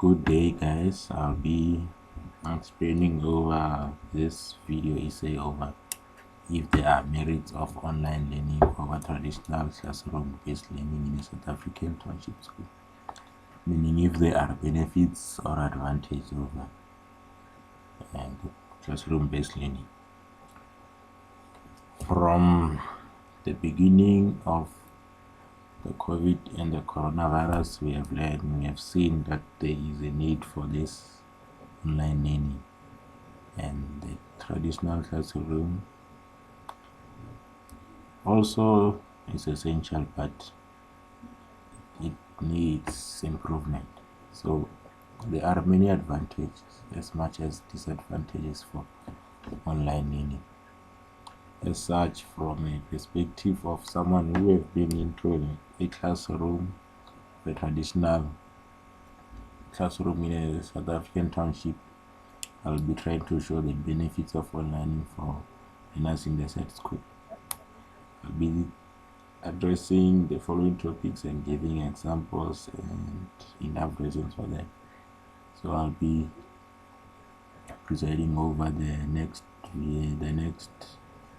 Good day, guys. I'll be explaining over this video essay over if there are merits of online learning over traditional classroom-based learning in a South African township school, meaning if there are benefits or advantages over classroom-based learning. From the beginning of the COVID and the coronavirus, we have seen that there is a need for this online learning, and the traditional classroom also is essential, but it needs improvement. So there are many advantages as much as disadvantages for online learning. As such, from a perspective of someone who has been into a classroom, the traditional classroom in a South African township, I'll be trying to show the benefits of online for learners in the said school. I'll be addressing the following topics and giving examples and enough reasons for them. So I'll be presiding over the next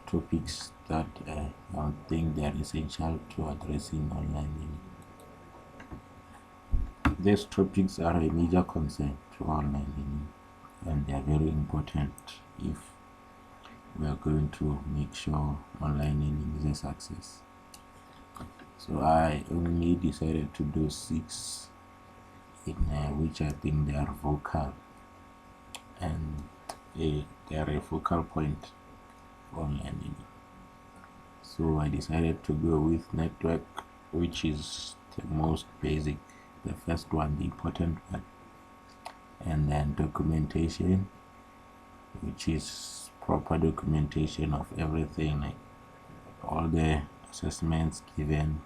topics that I think they are essential to addressing online learning. These topics are a major concern to online learning, and they are very important if we are going to make sure online learning is a success. So I only decided to do 6 in which I think they are vocal, and they are a focal point for online learning. So I decided to go with network, which is the most basic, the first one, the important one, and then documentation, which is proper documentation of everything, like all the assessments given,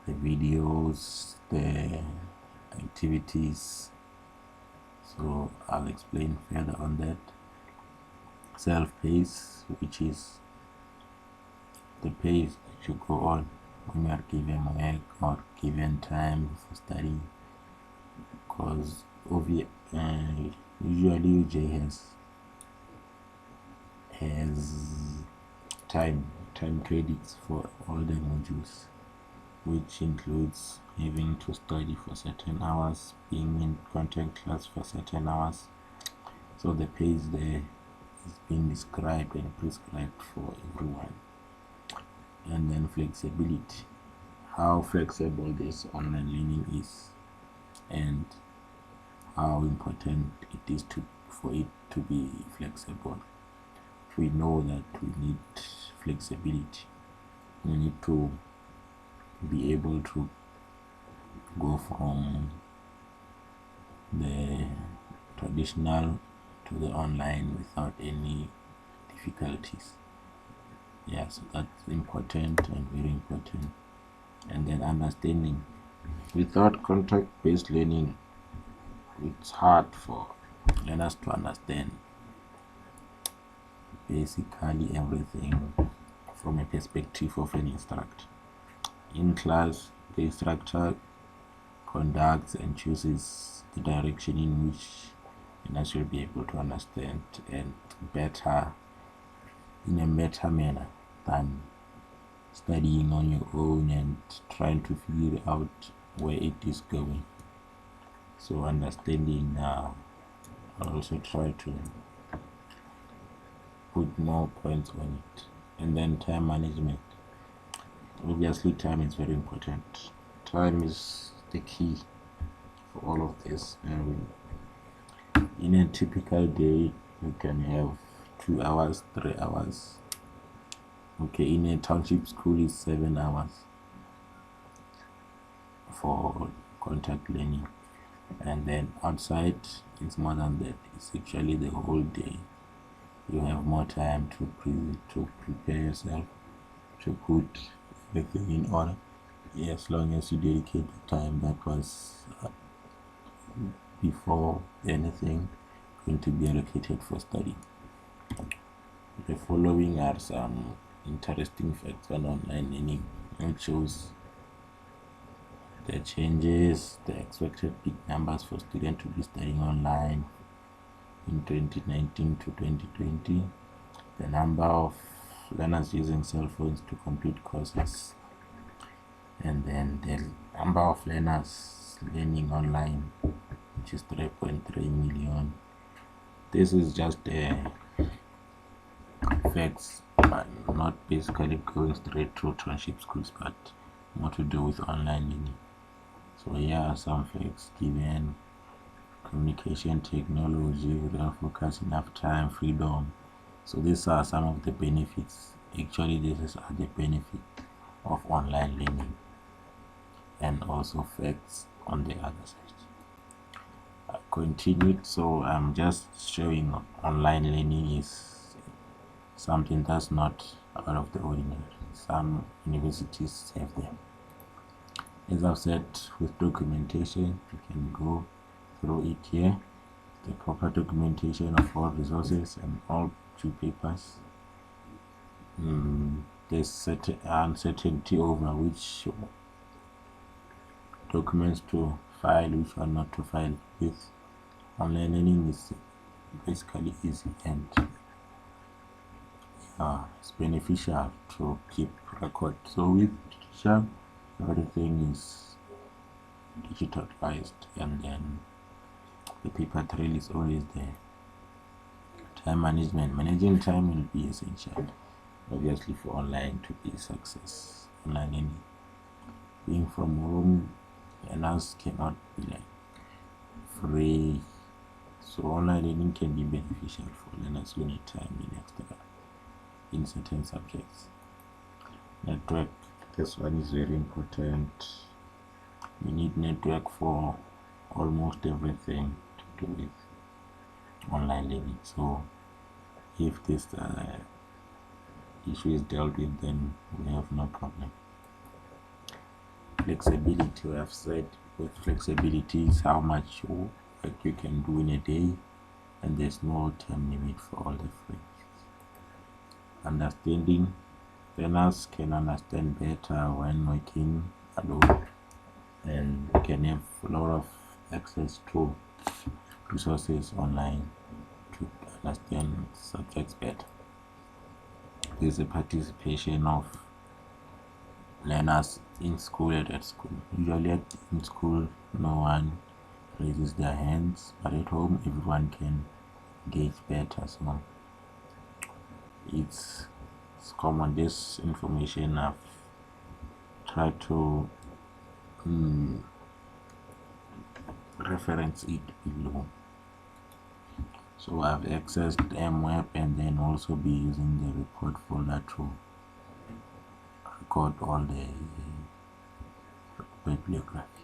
the videos, the activities. So I'll explain further on that. Self-pace, which is the pace that you go on when you are given work or given time for studying, because usually UJ has time credits for all the modules, which includes having to study for certain hours, being in content class for certain hours. So the pace there is being described and prescribed for everyone. And then flexibility, how flexible this online learning is, and how important it is for it to be flexible. We know that we need flexibility. We need to be able to go from the traditional to the online without any difficulties. Yeah, so that's important and very important. And then understanding. Without contact-based learning, it's hard for learners to understand basically everything from a perspective of an instructor. In class, the instructor conducts and chooses the direction in which learners will be able to understand and in a better manner than studying on your own and trying to figure out where it is going. So understanding, I'll also try to put more points on it. And then time management. Obviously, time is very important. Time is the key for all of this. In a typical day, you can have 2 hours, 3 hours. Okay, in a township school is 7 hours for contact learning, and then outside it's more than that. It's actually the whole day. You have more time to prepare yourself, to put everything in order, as long as you dedicate the time that was before anything going to be allocated for study. The following are some interesting facts on online learning, which shows the changes, the expected peak numbers for students to be studying online in 2019 to 2020, the number of learners using cell phones to complete courses, and then the number of learners learning online, which is 3.3 million. This is just facts, but not basically going straight to township schools, but more to do with online learning. So here are some facts given: communication technology, real focus, enough time, freedom. So these are some of the benefits. Actually, these are the benefits of online learning, and also facts on the other side. Continued. So I'm just showing online learning is something that's not out of the ordinary. Some universities have them. As I've said, with documentation, you can go through it here. The proper documentation of all resources and all due papers. There's certain uncertainty over which documents to file, which one not to file with. Online learning is basically easy, and it's beneficial to keep record. So with Teacher, everything is digitalized, and then the paper trail is always there. Time management. Managing time will be essential, obviously, for online to be a success. Online learning. Being from home, learners cannot be like free. So online learning can be beneficial for learners who need time in certain subjects. Network. This one is very important. We need network for almost everything to do with online learning. So if this issue is dealt with, then we have no problem. Flexibility. We have said with flexibility is how much work you can do in a day, and there's no time limit for all the things. Understanding. Learners can understand better when working alone, and can have a lot of access to resources online to understand subjects better. There's a participation of learners in school and at school. Usually in school, no one raises their hands, but at home, everyone can engage better. So it's common. This information I've tried to reference it below. So I've accessed MWeb, and then also be using the report folder to record all the bibliography.